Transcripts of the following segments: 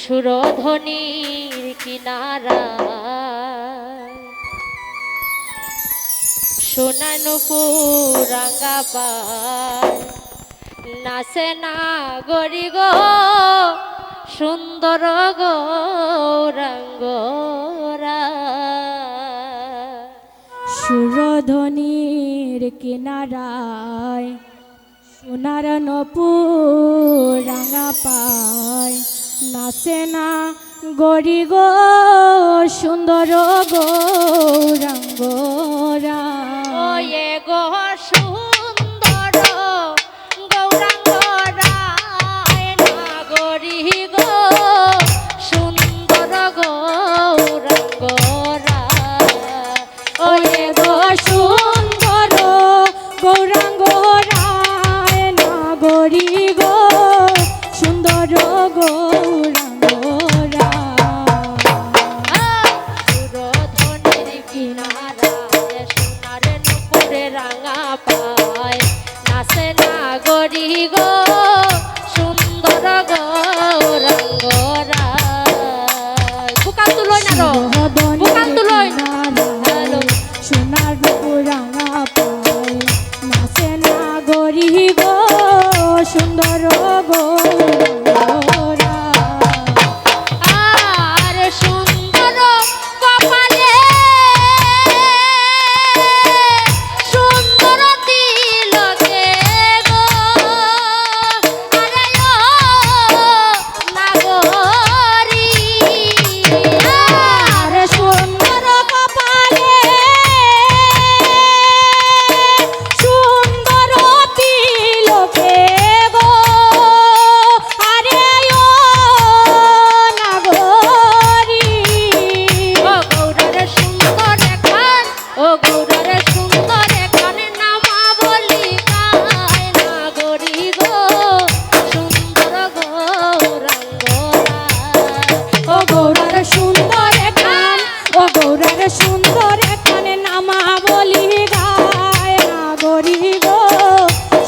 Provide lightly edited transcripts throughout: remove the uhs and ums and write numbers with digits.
সুরধ্বনির কিনারা সোনানো পুরাঙ্গা পায় নাচে না গরি গো সুন্দর গৌরাঙ্গরা। সুরধ্বনির কিনারায় সোনার নপুর রাঙা পায় নাচে না গরি গো সুন্দর গৌরাঙ্গরা। ওয়ে গো সুন্দর গৌরাঙ্গরা না গরি গো সুন্দর গৌরাঙ্গরা। ওয়ে গো সুন্দর গৌরাঙ্গরা না গরি গো সুন্দর গৌরাঙ্গরা। সুরধ্বনির কিনারায় সোনার নুপুরে রাঙা পায় নাচে না গরি গো সুন্দর গৌরাঙ্গরা। বুকান তুলই না রো বুকান তুলই সোনার রাঙা পায় নাচে না গরি গো সুন্দর গৌরাঙ্গরা। আর সুন্দর কপালে সুন্দর তিলকে গো আরে ও নাগরি। আর সুন্দর কপালে সুন্দর তিলকে গো আরে ও নাগরি। ও গৌরারে সুন্দর এখান ও গৌরারে সুন্দর এখান নামা বলি গায় নাগরি গো সুন্দর গৌরাঙ্গরা। ও গৌরার সুন্দর গান ও গৌরার সুন্দর গানে নামা বলি গায় নাগরি গো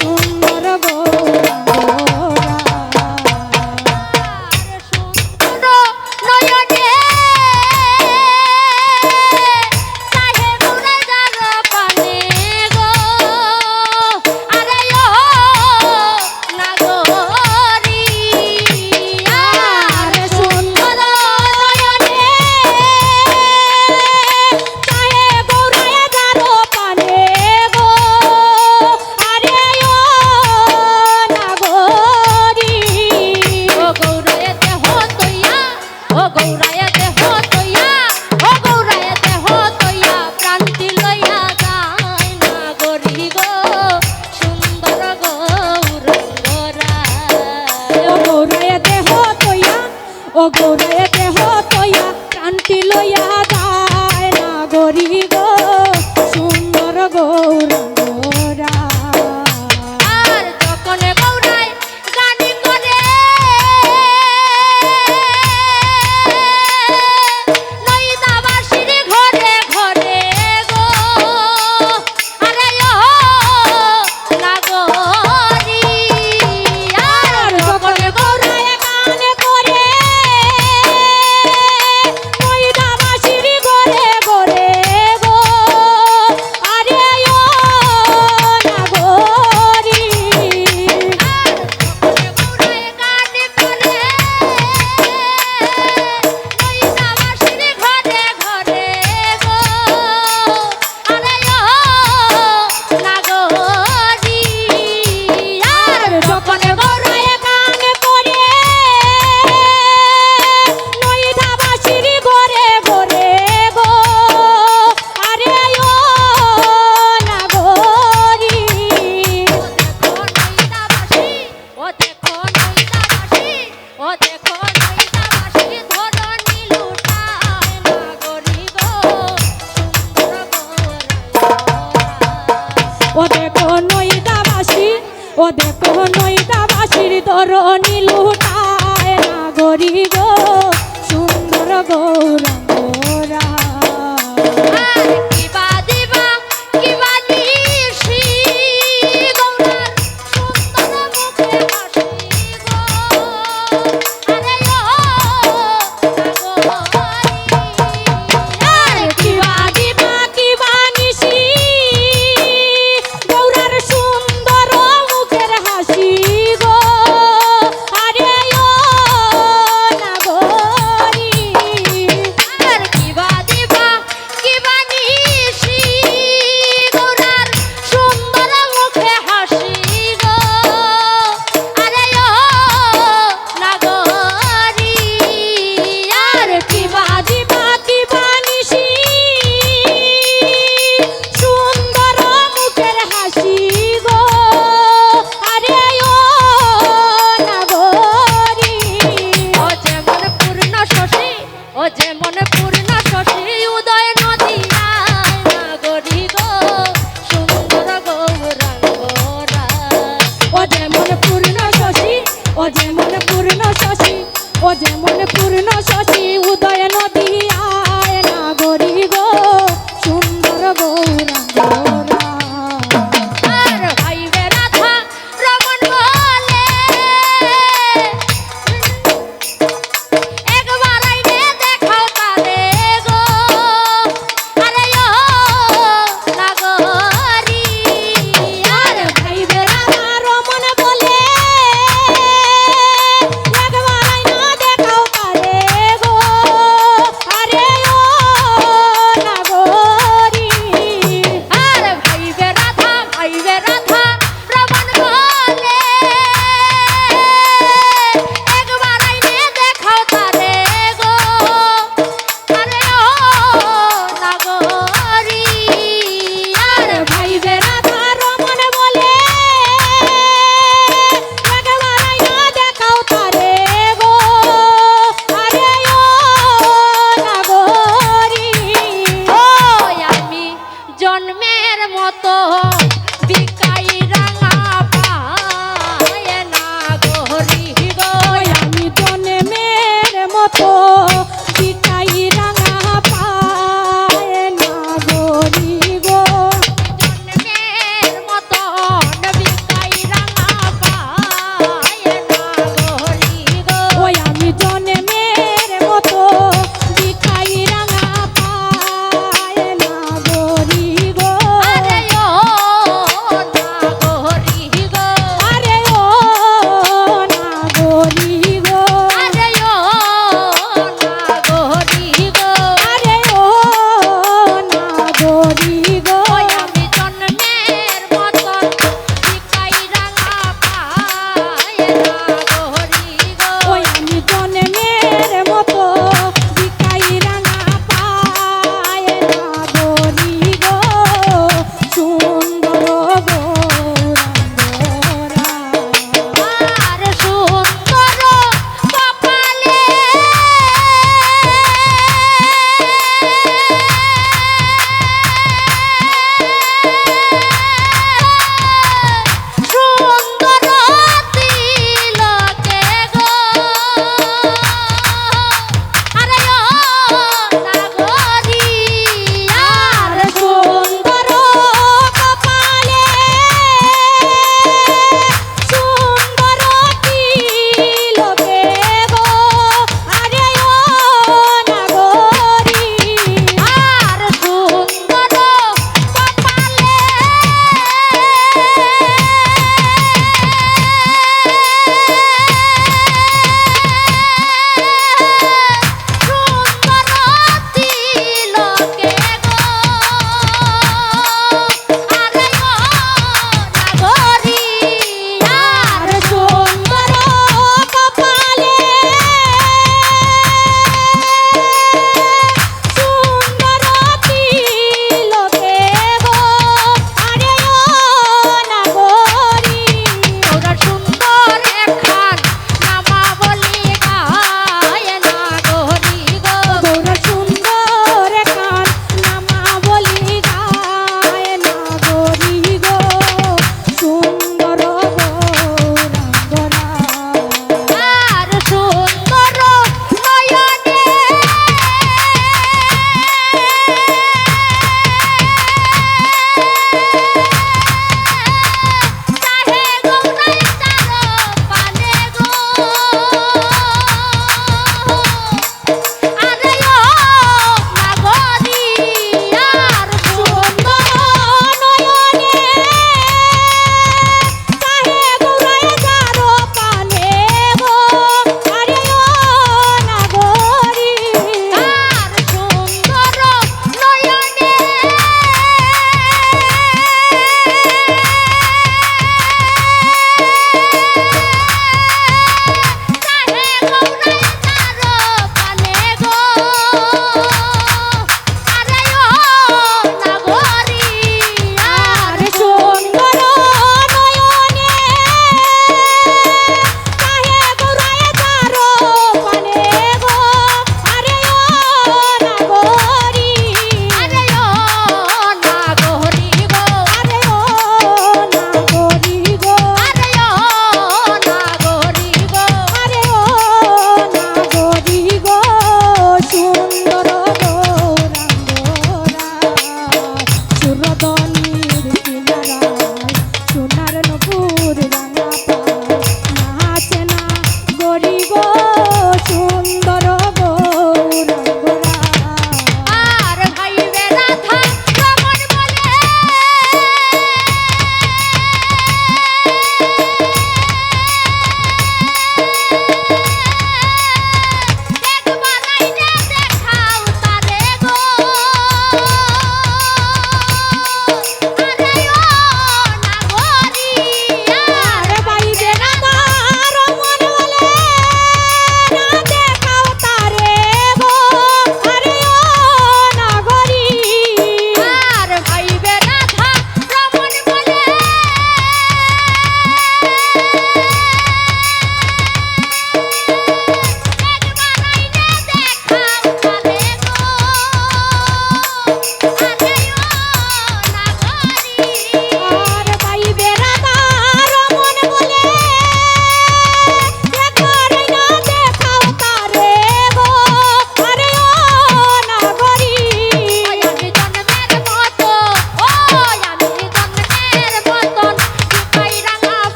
সুন্দর গৌরাঙ্গরা। সুন্দর নয়নে চাহে গৌরে যার পানে গো আরে ও নাগরি। আর সুন্দর নয়নে চাহে গৌরায় যারো পানে গো আরে ও নাগরি। ও গৌরায় দেহ তৈয়া ও গৌরায় দেহ তৈয়া ও গৌরায় দেহ তৈয়া প্রান্তি লইয়া যায় নাগরি গো সুন্দর গৌরাঙ্গরা। ও গৌরায় দেহ তৈয়া ও গৌরায় দেহ তৈয়া কান্তি লইয়া যায় নাগরি গো সুন্দর গৌরাঙ্গরা। আর যখন গৌরায় গানি করে নইদাবাসীর ঘরে ঘরে গো আরে ও নাগরি। আর যখন গৌরায় গান করে ময়দাবাসীর ঘরে ঘরে গো আরে ও নাগরি। গৌরায় গানি করে নইদাবাসীর ঘরে ঘরে গো আরে ও নাগরি। আর যখন গৌরায় গান করে নয়দাবাসীর ঘরে ঘরে গো আরে ও নাগরি। ও দেখো নইদাবাসী ও দেখো নইদাবাসী ধরণী লুটায় নাগরি গো সুন্দর গৌরাঙ্গরা। ও দেখো নয়দাবাসী ও দেখো নয়দাবাসীর তরণী লুটায় নাগরি গো সুন্দর গৌরাঙ্গরা। আর কিবা দিবা কিবা দিশি গৌরার সুন্দর মুখে হাসি গো আরে ও পূর্ণ শশী উদয় নদী আয় নাগরী গো সুন্দর গৌরাঙ্গ